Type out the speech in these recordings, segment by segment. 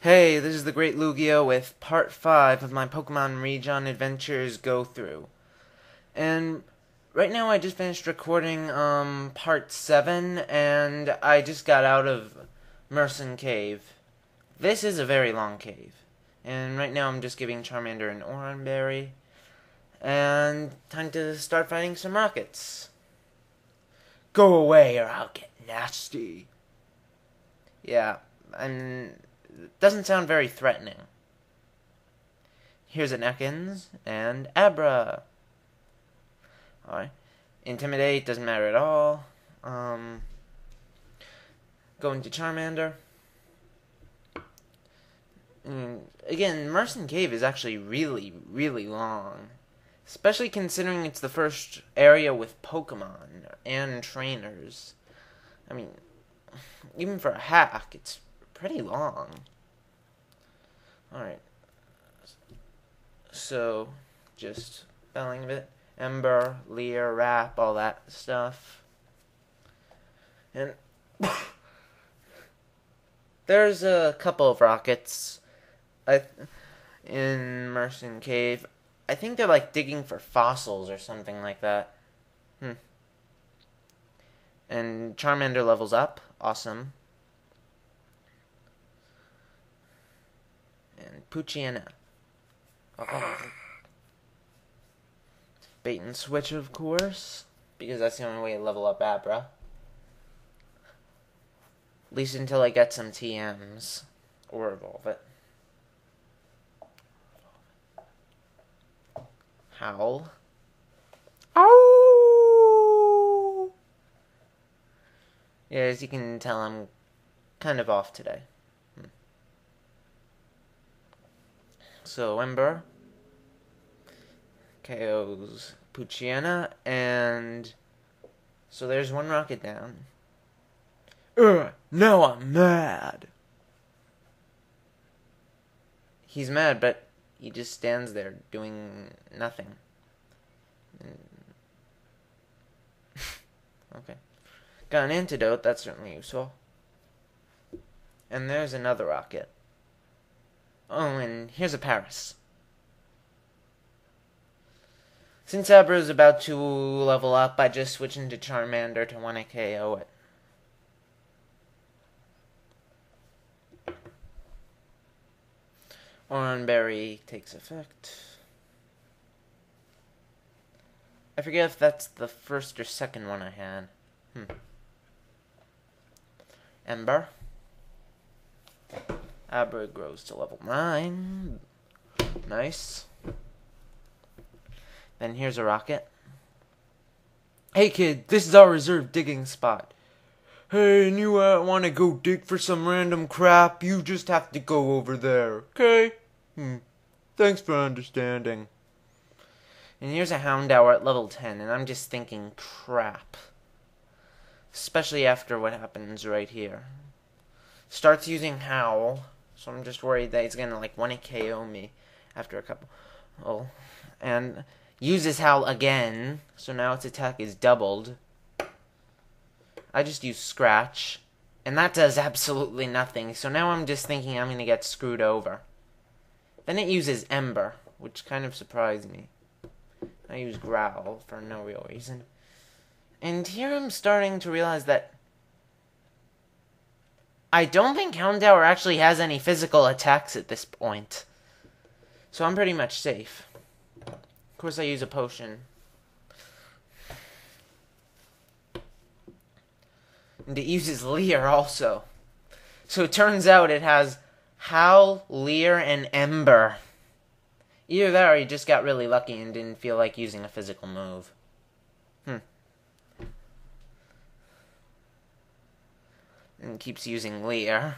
Hey, this is the Great Lugia with part 5 of my Pokemon Rijon Adventures go-through. And right now I just finished recording part 7, and I just got out of Merson Cave. This is a very long cave. And right now I'm just giving Charmander an Oranberry. And time to start fighting some rockets. Go away or I'll get nasty. Yeah, doesn't sound very threatening. Here's an Ekans and Abra. Alright. Intimidate doesn't matter at all. Going to Charmander. Again, Merson Cave is actually really, really long. Especially considering it's the first area with Pokemon and trainers. I mean, even for a hack, it's pretty long. Alright. So, just spelling of it. Ember, Leer, Rap, all that stuff. And there's a couple of rockets in Merson Cave. I think they're like digging for fossils or something like that. And Charmander levels up. Awesome. And Poochyena. Bait and switch, of course, because that's the only way to level up Abra. At least until I get some TMs. Or evolve it. Howl. Ow! Yeah, as you can tell, I'm kind of off today. So, Ember KO's Poochyena, and so there's one rocket down. Now I'm mad. He's mad, but he just stands there doing nothing. Okay. Got an antidote, that's certainly useful. And there's another rocket. Oh, and here's a Paris. Since Abra is about to level up, I just switch into Charmander to want to KO it. Oranberry takes effect. I forget if that's the first or second one I had. Ember. Abra grows to level 9. Nice. Then here's a rocket. Hey kid, this is our reserve digging spot. Hey, and you want to go dig for some random crap? You just have to go over there, okay? Thanks for understanding. And here's a Houndour at level 10, and I'm just thinking crap. Especially after what happens right here. Starts using Howl. So I'm just worried that he's gonna like want to KO me after a couple. Oh, and uses Howl again, so now its attack is doubled. I just use Scratch, and that does absolutely nothing. So now I'm just thinking I'm gonna get screwed over. Then it uses Ember, which kind of surprised me. I use Growl for no real reason, and here I'm starting to realize that I don't think Houndour actually has any physical attacks at this point. So I'm pretty much safe. Of course I use a potion. And it uses Leer also. So it turns out it has Howl, Leer, and Ember. Either that or he just got really lucky and didn't feel like using a physical move. And keeps using Leer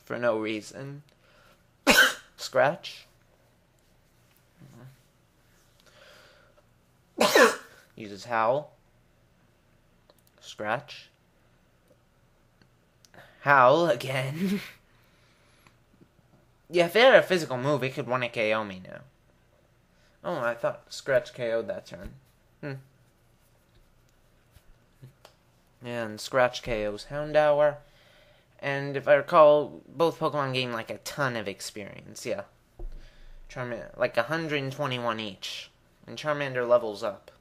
for no reason. Scratch. Uses Howl. Scratch. Howl again. Yeah, if it had a physical move, it could want to KO me now. Oh, I thought Scratch KO'd that turn. And Scratch KO's Houndour. And if I recall, both Pokemon gain like a ton of experience, yeah. Charmander, like 121 each. And Charmander levels up.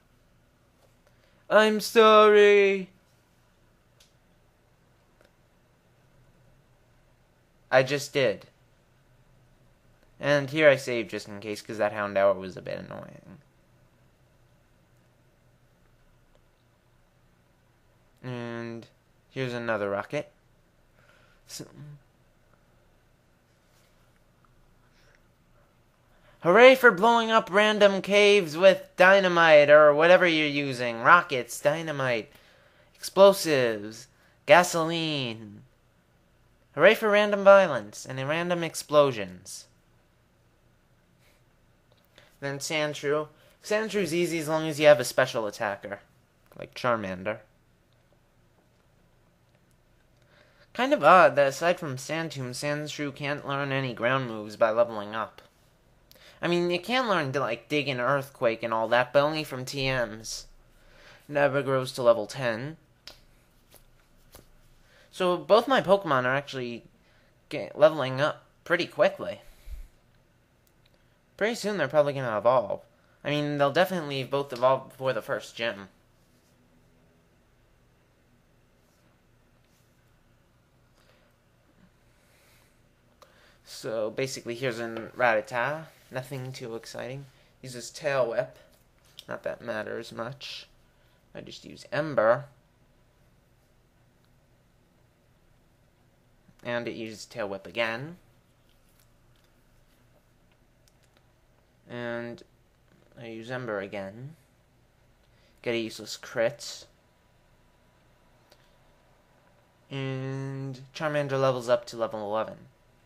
I'm sorry. I just did. And here I saved just in case, because that Houndour was a bit annoying. And here's another rocket. So, hooray for blowing up random caves with dynamite or whatever you're using. Rockets, dynamite, explosives, gasoline. Hooray for random violence and random explosions. Then Sandshrew. Sandshrew's easy as long as you have a special attacker, like Charmander. Kind of odd that aside from Sandtomb, Sandshrew can't learn any ground moves by leveling up. I mean, it can learn to, like, Dig and Earthquake and all that, but only from TMs. Never grows to level 10. So both my Pokemon are actually leveling up pretty quickly. Pretty soon they're probably going to evolve. I mean, they'll definitely both evolve before the first gym. So basically here's a Rattata. Nothing too exciting. Uses Tail Whip. Not that matters much. I just use Ember. And it uses Tail Whip again. And I use Ember again. Get a useless crit. And Charmander levels up to level 11.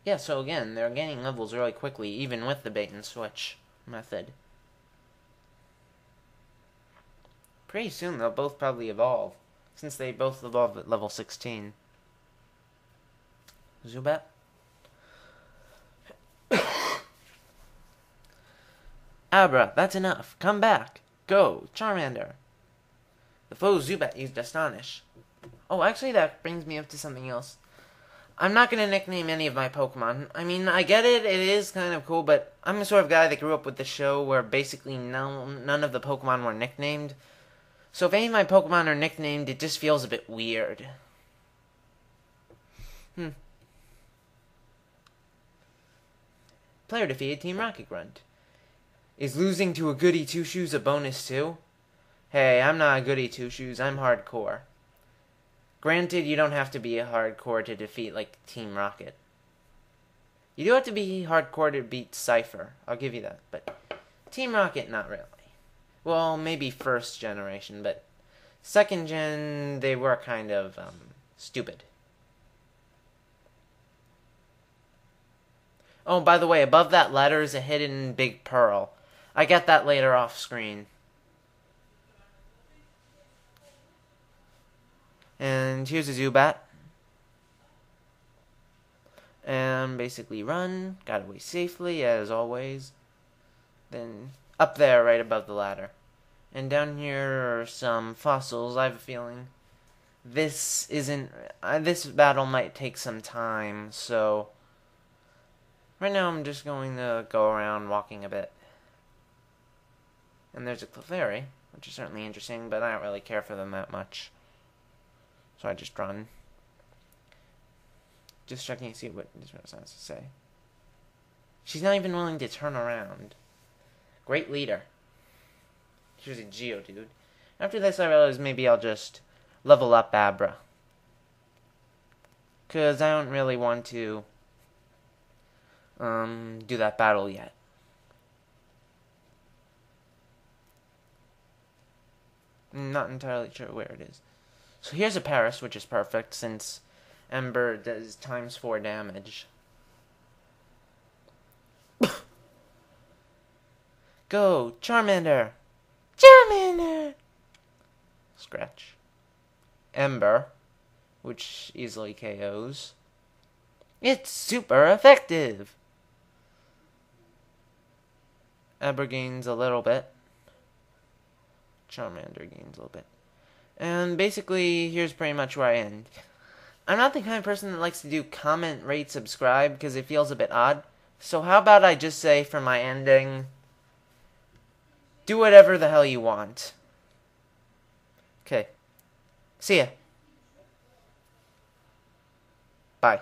Yeah, so again, they're gaining levels really quickly, even with the bait and switch method. Pretty soon they'll both probably evolve, since they both evolve at level 16. Zubat? Abra, that's enough. Come back. Go, Charmander. The foe Zubat used Astonish. Oh, actually that brings me up to something else. I'm not going to nickname any of my Pokemon. I mean, I get it, it is kind of cool, but I'm the sort of guy that grew up with the show where basically none of the Pokemon were nicknamed. So if any of my Pokemon are nicknamed, it just feels a bit weird. Player defeated Team Rocket Grunt. Is losing to a Goody Two-Shoes a bonus too? Hey, I'm not a Goody Two-Shoes, I'm hardcore. Granted, you don't have to be a hardcore to defeat, like, Team Rocket. You do have to be hardcore to beat Cypher. I'll give you that. But Team Rocket, not really. Well, maybe first generation, but second gen, they were kind of, stupid. Oh, by the way, above that letter is a hidden big pearl. I get that later off screen. And here's a Zubat. And basically run. Got away safely, as always. Then up there, right above the ladder. And down here are some fossils. I have a feeling this isn't... this battle might take some time, so... right now I'm just going to go around walking a bit. And there's a Clefairy, which is certainly interesting, but I don't really care for them that much. So I just run. Just checking to see what this person has to say. She's not even willing to turn around. Great leader. Here's a Geodude. After this I realized maybe I'll just level up Abra. Because I don't really want to do that battle yet. I'm not entirely sure where it is. So here's a Paris, which is perfect, since Ember does ×4 damage. Go, Charmander! Charmander! Scratch. Ember, which easily KOs. It's super effective! Ember gains a little bit. Charmander gains a little bit. And basically, here's pretty much where I end. I'm not the kind of person that likes to do comment, rate, subscribe because it feels a bit odd. So how about I just say for my ending, do whatever the hell you want. Okay. See ya. Bye.